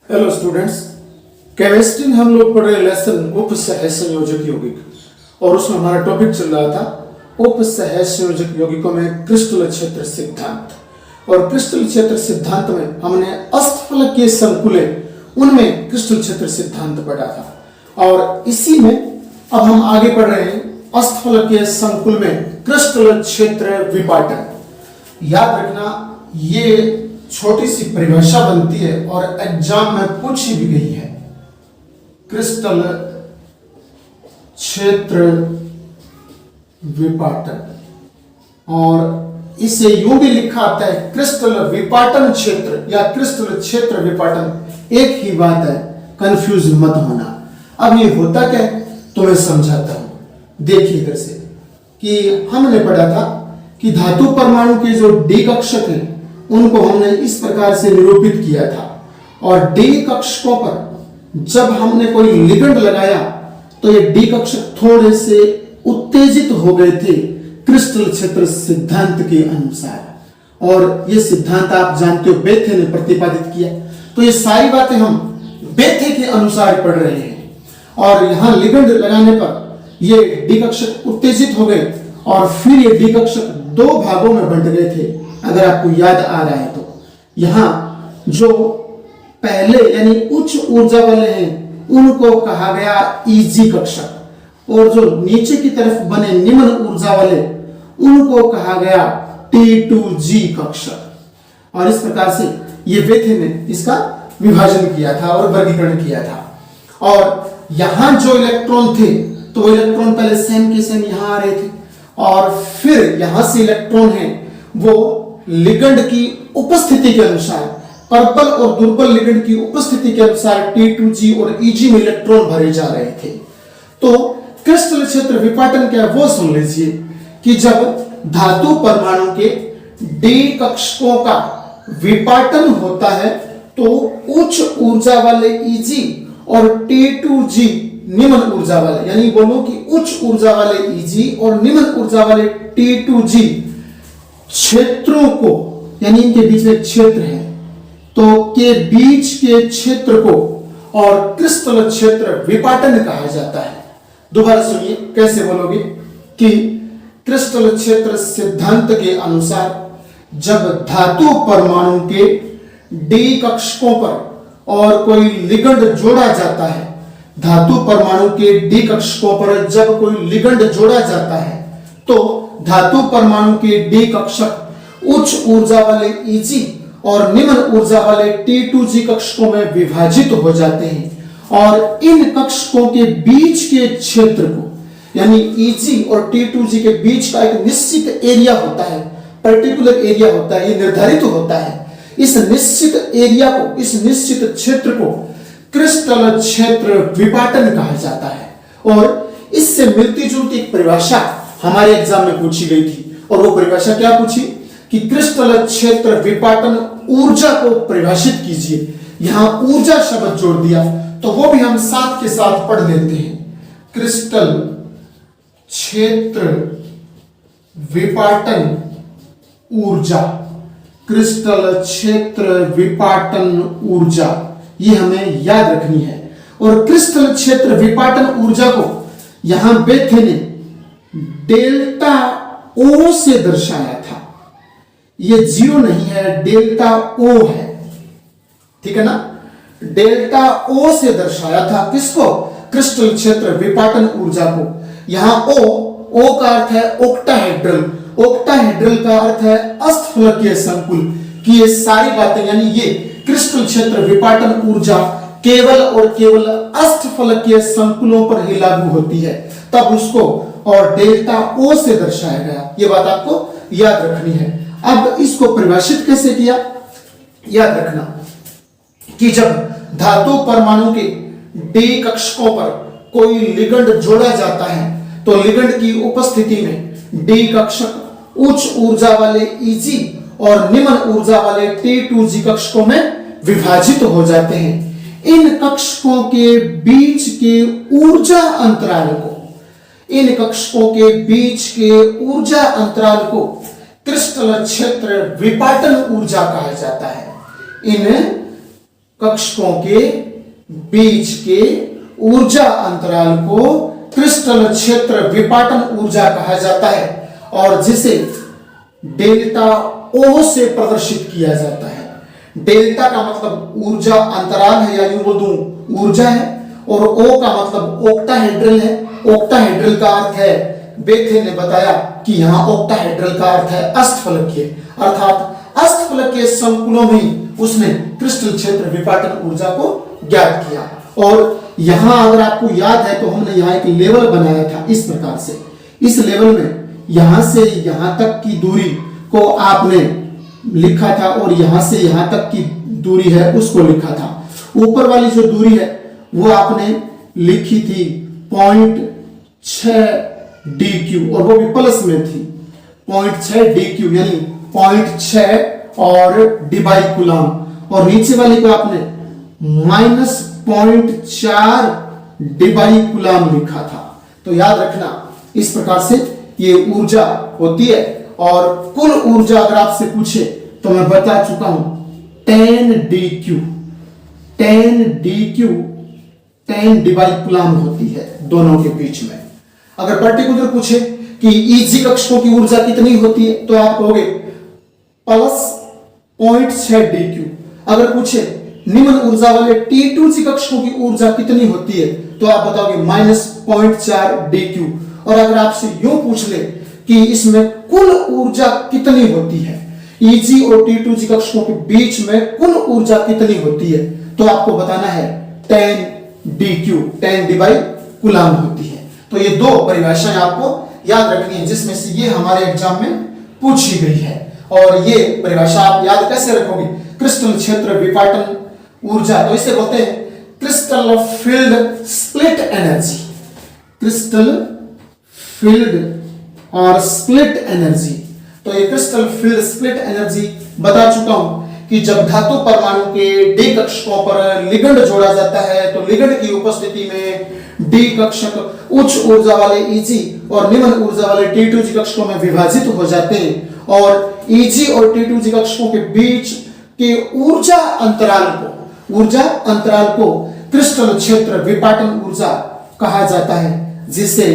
Hello students, chemistry में हम लोग पढ़ रहे लेसन उपसह संयोजक यौगिक और उसमें हमारा टॉपिक चल रहा था उपसह संयोजक यौगिकों में क्रिस्टल क्षेत्र सिद्धांत। और क्रिस्टल क्षेत्र सिद्धांत में हमने अष्टफलकीय संकुले उनमें क्रिस्टल क्षेत्र सिद्धांत पढ़ा था और इसी में अब हम आगे पढ़ रहे हैं अष्टफलकीय संकुल में क्रिस्टल क्षेत्र विपाटन। याद रखना, ये छोटी सी परिभाषा बनती है और एग्जाम में पूछी भी गई है। क्रिस्टल क्षेत्र विपाटन, और इसे यूं भी लिखा आता है क्रिस्टल विपाटन क्षेत्र या क्रिस्टल क्षेत्र विपाटन, एक ही बात है, कंफ्यूज मत होना। अब ये होता क्या है तो मैं समझाता हूं। देखिए इधर से कि हमने पढ़ा था कि धातु परमाणु के जो डी कक्षक है उनको हमने इस प्रकार से निरूपित किया था, और डी कक्षकों पर जब हमने कोई लिगेंड लगाया तो ये डी कक्षक थोड़े से उत्तेजित हो गए थे क्रिस्टल क्षेत्र सिद्धांत के अनुसार। और ये सिद्धांत आप जानते हो बेथे ने प्रतिपादित किया, तो ये सारी बातें हम बेथे के अनुसार पढ़ रहे हैं। और यहां लिगेंड लगाने पर ये डी कक्षक उत्तेजित हो गए और फिर ये डी कक्षक दो भागों में बंट गए थे। अगर आपको याद आ रहा है तो यहां जो पहले यानी उच्च ऊर्जा वाले हैं उनको कहा गया ईजी कक्षक, और जो नीचे की तरफ बने निम्न ऊर्जा वाले उनको कहा गया T2G कक्षक। और इस प्रकार से ये बेथे ने इसका विभाजन किया था और वर्गीकरण किया था। और यहां जो इलेक्ट्रॉन थे तो वो इलेक्ट्रॉन पहले सेम के सेम यहां आ रहे थे, और फिर यहां से इलेक्ट्रॉन है वो लिगेंड की उपस्थिति के अनुसार, प्रबल और दुर्बल लिगेंड की उपस्थिति के अनुसार T2G और EG में इलेक्ट्रॉन भरे जा रहे थे। तो क्रिस्टल क्षेत्र विपाटन क्या है वो सुन लीजिए कि जब धातु परमाणु के डी कक्षकों का विपाटन होता है तो उच्च ऊर्जा वाले EG और T2G निम्न ऊर्जा वाले, यानी बोलो कि उच्च ऊर्जा वाले EG और निम्न ऊर्जा वाले T2G क्षेत्रों को, यानी इनके बीच में क्षेत्र है तो के बीच के क्षेत्र को और क्रिस्टल क्षेत्र विपाटन कहा जाता है। दोबारा सुनिए कैसे बोलोगे कि क्रिस्टल क्षेत्र सिद्धांत के अनुसार जब धातु परमाणु के डी कक्षकों पर और कोई लिगेंड जोड़ा जाता है, धातु परमाणु के डी कक्षकों पर जब कोई लिगेंड जोड़ा जाता है तो धातु परमाणु के डी कक्षक उच्च ऊर्जा वाले EG और निम्न ऊर्जा वाले T2G कक्षकों में विभाजित हो जाते हैं, और इन कक्षकों के बीच के क्षेत्र को, यानी EG और T2G के बीच का एक निश्चित एरिया होता है, पर्टिकुलर एरिया होता है, ये निर्धारित होता है। इस निश्चित एरिया को, इस निश्चित क्षेत्र को क्रिस्टल क्षेत्र विपाटन कहा जाता है। और इससे मिलती जुलती एक परिभाषा हमारे एग्जाम में पूछी गई थी, और वो परिभाषा क्या पूछी कि क्रिस्टल क्षेत्र विपाटन ऊर्जा को परिभाषित कीजिए। यहां ऊर्जा शब्द जोड़ दिया तो वो भी हम साथ के साथ पढ़ लेते हैं। क्रिस्टल क्षेत्र विपाटन ऊर्जा, क्रिस्टल क्षेत्र विपाटन ऊर्जा, ये हमें याद रखनी है। और क्रिस्टल क्षेत्र विपाटन ऊर्जा को यहां बेथे ने डेल्टा O से दर्शाया था। ये जीरो नहीं है, डेल्टा O है, ठीक है ना। डेल्टा O से दर्शाया था किसको? क्रिस्टल क्षेत्र विपाटन ऊर्जा को। यहां O का अर्थ है ओक्टाहेड्रल, ओक्टाहेड्रल का अर्थ है अष्टफलकीय संकुल की ये सारी बातें, यानी ये क्रिस्टल क्षेत्र विपाटन ऊर्जा केवल और केवल अष्टफलकीय संकुलों पर ही लागू होती है, तब उसको और डेल्टा O से दर्शाया गया। ये बात आपको याद रखनी है। अब इसको परिभाषित कैसे किया, याद रखना कि जब धातु परमाणु के डी कक्षकों पर कोई लिगेंड जोड़ा जाता है तो लिगेंड की उपस्थिति में डी कक्षक उच्च ऊर्जा वाले EG और निम्न ऊर्जा वाले T2G कक्षकों में विभाजित हो जाते हैं। इन कक्षकों के बीच के ऊर्जा अंतराल को, इन कक्षकों के बीच के ऊर्जा अंतराल को क्रिस्टल क्षेत्र विपाटन ऊर्जा कहा जाता है। इन कक्षकों के बीच के ऊर्जा अंतराल को क्रिस्टल क्षेत्र विपाटन यूर्जा कहा जाता है और जिसे डेल्टा ओ से प्रदर्शित किया जाता है। डेल्टा का मतलब ऊर्जा अंतराल है या यूं बोल दूं ऊर्जा है, और ओ का मतलब ओक्टाहेड्रल है। ओक्टाहेड्रल का अर्थ है, बेथे ने बताया कि यहां ओक्टाहेड्रल का अर्थ है अष्टफलकीय, अर्थात अष्टफलकीय संकुलों में उसने क्रिस्टल क्षेत्र विपाटन ऊर्जा को ज्ञात किया। और यहां अगर आपको याद है तो हमने यहां एक लेवल बनाया था इस प्रकार से। इस लेवल में यहां से यहां तक की दूरी को आपने लिखा था और यहां से यहां तक की दूरी है उसको लिखा था। ऊपर वाली जो दूरी है वो आपने लिखी थी 0.6 DQ और वो भी प्लस में थी 0.6 DQ यानी 0.6 और डिबाई कूलम, और नीचे वाली को आपने -0.4 डिबाई कूलम लिखा था। तो याद रखना इस प्रकार से ये ऊर्जा होती है। और कुल ऊर्जा अगर आपसे पूछे तो मैं बता चुका हूं 10 DQ 10 डिबाई कूलम होती है दोनों के बीच में। अगर पर्टिकुलर पूछे कि ईजी कक्षकों की ऊर्जा कितनी होती है तो आप कहोगे प्लस 0.6 DQ। अगर पूछे निम्न ऊर्जा वाले T2G कक्षकों की ऊर्जा कितनी होती है तो आप बताओगे -0.4 DQ। और अगर आपसे यूं पूछ ले कि इसमें कुल ऊर्जा कितनी होती है, Eg और T2G कक्षकों के बीच में कुल ऊर्जा कितनी होती है, तो आपको बताना है 10 DQ 10 डिबाई कूलम होती है। तो ये दो परिभाषाएं आपको याद रखनी है जिसमें से ये हमारे एग्जाम में पूछी गई है। और ये परिभाषा आप याद कैसे रखोगे, क्रिस्टल क्षेत्र विपाटन ऊर्जा, तो इसे बोलते हैं crystal field split energy. Crystal field और स्प्लिट एनर्जी, तो ये क्रिस्टल फील्ड स्प्लिट एनर्जी बता चुका हूं कि जब धातु परमाणु के डी कक्षकों पर लिगंड जोड़ा जाता है तो लिगंड की उपस्थिति में डी कक्षक उच्च ऊर्जा वाले Eg और निम्न ऊर्जा वाले T2G कक्षकों में विभाजित हो जाते हैं और Eg और T2G कक्षकों के बीच के ऊर्जा अंतराल को क्रिस्टल क्षेत्र विपाटन ऊर्जा कहा जाता है, जिसे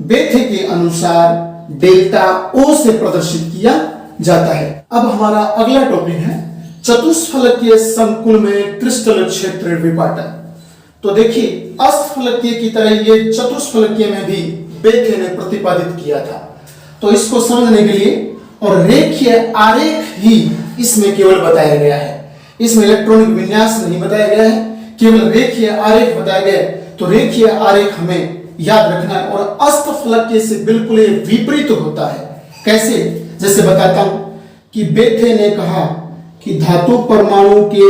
बेथे के अनुसार डेल्टा O से प्रदर्शित किया जाता है। अब हमारा अगला टॉपिक है चतुष्फलकीय संकुल में क्रिस्टल क्षेत्र विपाटन। तो देखिए अष्टफलकीय की तरह ये चतुष्फलकीय में भी बेथे ने प्रतिपादित किया था। तो इसको समझने के लिए और रेखीय आरेख ही इसमें केवल बताया गया है, इसमें इलेक्ट्रॉनिक विन्यास नहीं बताया गया है, केवल रेखीय आरेख बताया गया है। तो रेखीय आरेख हमें याद रखना है और अष्टफलकीय से बिल्कुल विपरीत होता है। कैसे, जैसे बताता हूं कि बेथे ने कहा कि धातु परमाणु के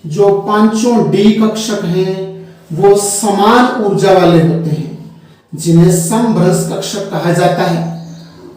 जो पांचों डी कक्षक हैं वो समान ऊर्जा वाले होते हैं जिन्हें समभ्रंश कक्षक कहा जाता है,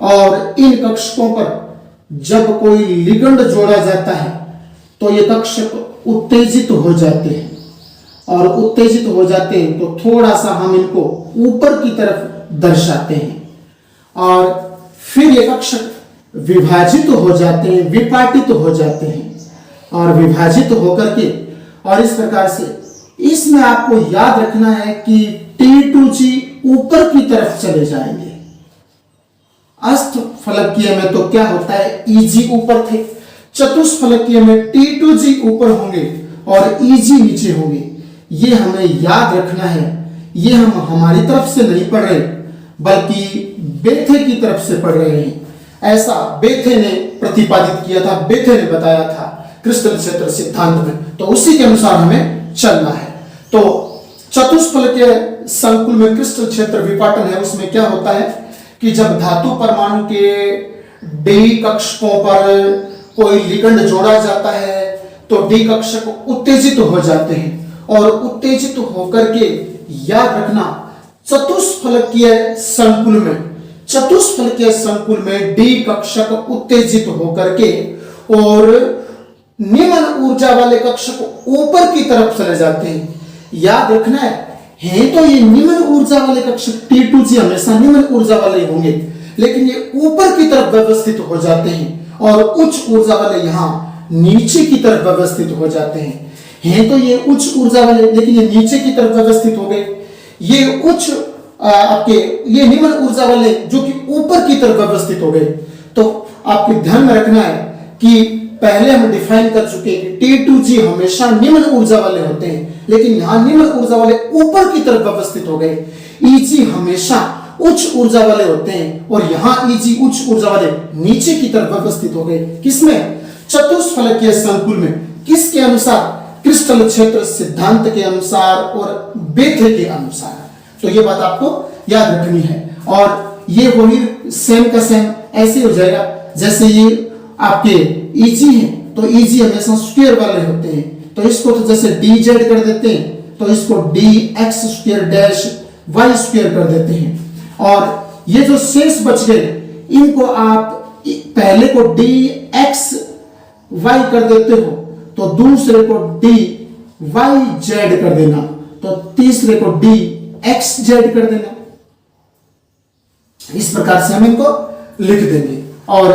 और इन कक्षकों पर जब कोई लिगंड जोड़ा जाता है तो ये कक्षक उत्तेजित हो जाते हैं, और उत्तेजित हो जाते हैं तो थोड़ा सा हम इनको ऊपर की तरफ दर्शाते हैं और फिर ये कक्षक विभाजित हो जाते हैं, विपाटित हो जाते हैं और विभाजित होकर के, और इस प्रकार से इसमें आपको याद रखना है कि T2G ऊपर की तरफ चले जाएंगे। अष्टफलकीय में तो क्या होता है, Eg ऊपर थे, चतुष्फलकीय में T2G ऊपर होंगे और Eg नीचे होंगे। ये हमें याद रखना है। ये हम हमारी तरफ से नहीं पढ़ रहे बल्कि बेथे की तरफ से पढ़ रहे हैं। ऐसा बेथे ने प्रतिपादित किया था, बेथे ने बताया था क्रिस्टल क्षेत्र सिद्धांत में, तो उसी के अनुसार हमें चलना है। तो चतुष्फलकीय संकुल में क्रिस्टल क्षेत्र विपाटन है, उसमें क्या होता है कि जब धातु परमाणु के डी कक्षकों पर कोई लिगंड जोड़ा जाता है तो डी कक्षक उत्तेजित हो जाते हैं, और उत्तेजित होकर के याद रखना चतुष्फलकीय संकुल में डी कक्षक उत्तेजित होकर के और निम्न ऊर्जा वाले कक्षक ऊपर की तरफ चले जाते हैं। याद रखना है तो ये निम्न ऊर्जा वाले कक्षक T2G हमेशा निम्न ऊर्जा वाले होंगे, लेकिन ये ऊपर की तरफ व्यवस्थित हो जाते हैं और उच्च ऊर्जा वाले यहां नीचे की तरफ व्यवस्थित हो जाते हैं। हैं तो ये उच्च ऊर्जा वाले, लेकिन ये नीचे की तरफ व्यवस्थित हो गए। ये उच्च आपके ये निम्न ऊर्जा वाले जो कि ऊपर की तरफ व्यवस्थित हो गए। तो आपके ध्यान में रखना है कि पहले हम डिफाइन कर चुके हैं कि T2G हमेशा निम्न ऊर्जा वाले होते हैं, लेकिन यहां निम्न ऊर्जा वाले ऊपर की तरफ व्यवस्थित हो गए। Eg हमेशा उच्च ऊर्जा वाले होते हैं और यहां Eg उच्च ऊर्जा वाले नीचे की तरफ व्यवस्थित हो गए। किसमें? चतुष्फलकीय संकुल में। किसके अनुसार? क्रिस्टल क्षेत्र सिद्धांत के अनुसार और बेथे के अनुसार। तो ये बात आपको याद रखनी है। और ये वही सेम का सेम ऐसे हो जाएगा जैसे ये आपके Eg है, तो Eg हमेशा स्क्वायर वाले होते हैं, तो इसको तो जैसे dz कर देते हैं, तो इसको dx square dash y square कर देते हैं। और ये जो शेष बच गए इनको आप पहले को dx y कर देते हो, तो दूसरे को dyz कर देना, तो तीसरे को dxz कर देना। इस प्रकार से हम इनको लिख देंगे। और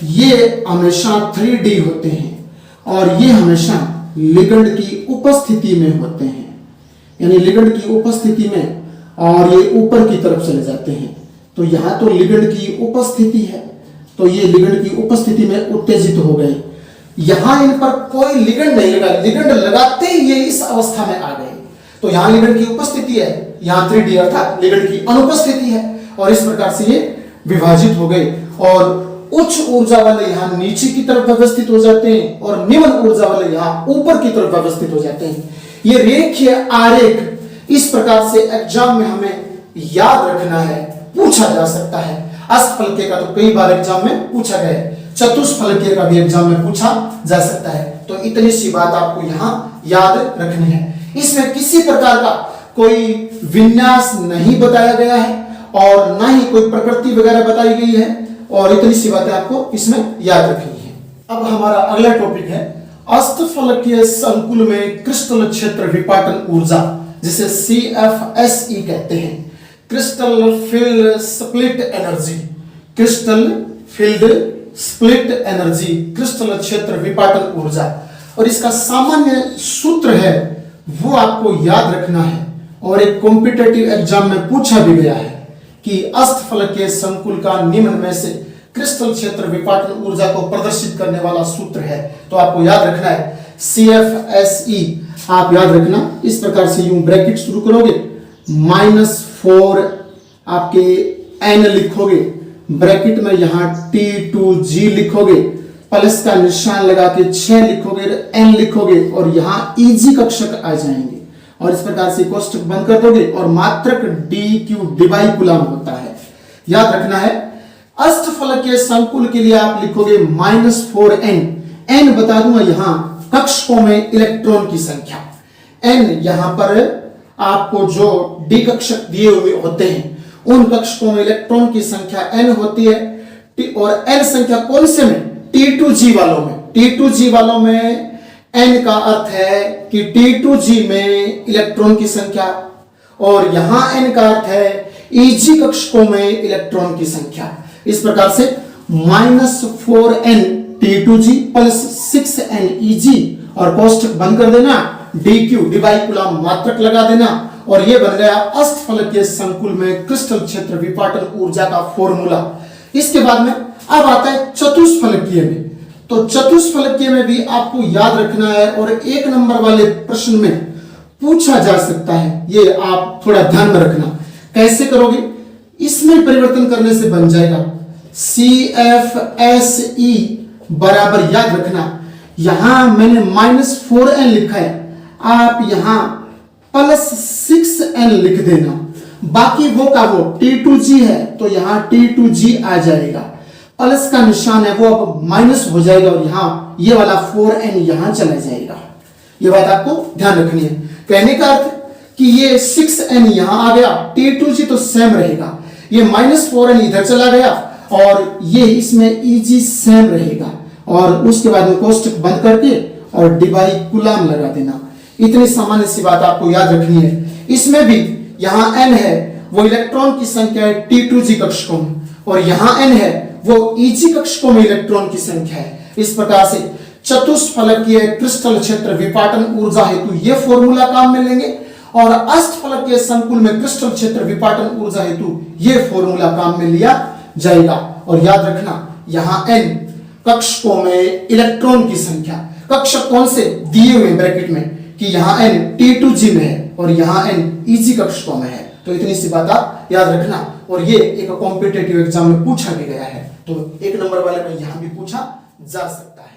ये हमेशा 3D होते हैं और ये हमेशा लिगेंड की उपस्थिति में होते हैं, यानी लिगेंड की उपस्थिति में, और ये ऊपर की तरफ चले जाते हैं। तो यहां तो लिगेंड की उपस्थिति है, तो ये लिगेंड की उपस्थिति में उत्तेजित हो गए। यहां इन पर कोई लिगेंड नहीं लगा, लिगेंड लगाते ही ये इस अवस्था में आ गए। तो यहां लिगेंड की उपस्थिति है, यहां 3D अर्थात लिगेंड की अनुपस्थिति है, और इस प्रकार से ये विभाजित हो गए। और उच्च ऊर्जा वाले यहां नीचे की तरफ व्यवस्थित हो जाते हैं और निम्न ऊर्जा वाले यहां ऊपर की तरफ व्यवस्थित हो जाते हैं। ये रेखीय आरेख इस प्रकार से एग्जाम में हमें याद रखना है, पूछा जा सकता है। अष्टफलकीय का तो कई बार एग्जाम में पूछा गया है, चतुष्फलकीय का भी एग्जाम में पूछा जा सकता है। तो इतनी सी बात आपको यहां याद रखनी है। इसमें किसी प्रकार का कोई विन्यास नहीं बताया गया है और ना ही कोई प्रकृति वगैरह बताई गई है, और इतनी सी बातें आपको इसमें याद रखनी है। अब हमारा अगला टॉपिक है अष्टफलकीय संकुल में क्रिस्टल क्षेत्र विपाटन ऊर्जा, जिसे CFSE कहते हैं, crystal field split energy. Crystal field split energy, crystal क्षेत्र विपाटन ऊर्जा। और इसका सामान्य सूत्र है वो आपको याद रखना है, और एक कॉम्पिटिटिव एग्जाम में पूछा भी गया है कि अष्टफलकीय संकुल का निम्न में से क्रिस्टल क्षेत्र विपाटन ऊर्जा को प्रदर्शित करने वाला सूत्र है। तो आपको याद रखना है CFSE, आप याद रखना इस प्रकार से, यूं ब्रैकेट शुरू करोगे, -4 आपके n लिखोगे, ब्रैकेट में यहां T2G लिखोगे, प्लस का निशान लगा के 6 लिखोगे, n लिखोगे, और यहां Eg कक्षक आ जाएंगे, और इस प्रकार से कोष्टक बंद कर दोगे, और मात्रक dq डिवाई कूलम होता है। याद रखना है अष्टफलकीय संकुल के लिए आप लिखोगे -4n, n बता दूंगा यहां कक्षकों में इलेक्ट्रॉन की संख्या, n यहां पर आपको जो d कक्षक दिए हुए होते हैं उन कक्षकों में इलेक्ट्रॉन की संख्या n होती है, और n संख्या कौन से में? T2G वालों में। T2G वालों में n का अर्थ है कि T2G में इलेक्ट्रॉन की संख्या, और यहां n का अर्थ है Eg कक्षकों में इलेक्ट्रॉन की संख्या। इस प्रकार से -4n T2G plus 6n Eg, और कोष्टक बंद कर देना, dq डिवाई कूलम मात्रक लगा देना, और यह बन गया अष्टफलकीय संकुल में क्रिस्टल क्षेत्र विपाटन ऊर्जा का फॉर्मूला। इसके बाद में अब आता है चतुष्फलकीय में। तो चतुष्फलकीय में भी आपको याद रखना है, और 1 नंबर वाले प्रश्न में पूछा जा सकता है, ये आप थोड़ा ध्यान में रखना। कैसे करोगे? इसमें परिवर्तन करने से बन जाएगा CFSE बराबर, याद रखना यहां मैंने -4n लिखा है, आप यहां +6n लिख देना, बाकी वो का वो T2G है तो यहां T2G आ जाएगा, प्लस का निशान है वो अब माइनस हो जाएगा, और यहां ये वाला 4n यहां चला जाएगा। ये बात आपको ध्यान रखनी है। कहने का अर्थ कि ये 6n यहां आ गया, T2G तो सेम रहेगा, ये -4n इधर चला गया, और ये इसमें Eg सेम रहेगा, और उसके बाद में कोष्टक बंद करके और डिवाई कूलम लगा देना। इतनी सामान्य सी बात आपको याद रखनी है। इसमें भी यहां n है वो इलेक्ट्रॉन की संख्या है T2G कक्षकों में, और यहां n है वो Eg कक्षकों में इलेक्ट्रॉन की संख्या है। इस प्रकार से चतुष्फलकीय क्रिस्टल क्षेत्र विपाटन ऊर्जा हेतु ये फॉर्मूला काम में लेंगे, और अष्टफलकीय संकुल में क्रिस्टल क्षेत्र विपाटन ऊर्जा हेतु ये फॉर्मूला काम में लिया जाएगा। और याद रखना यहां n कक्षकों में इलेक्ट्रॉन की संख्या, कक्षक कौन से दिए हुए ब्रैकेट में कि यहां n T2G में है और यहां n EG कक्षकों में है। तो इतनी सी बात आप याद रखना, और ये एक कॉम्पिटिटिव एग्जाम में पूछा भी गया है, तो 1 नंबर वाले में यहां भी पूछा जा सकता है।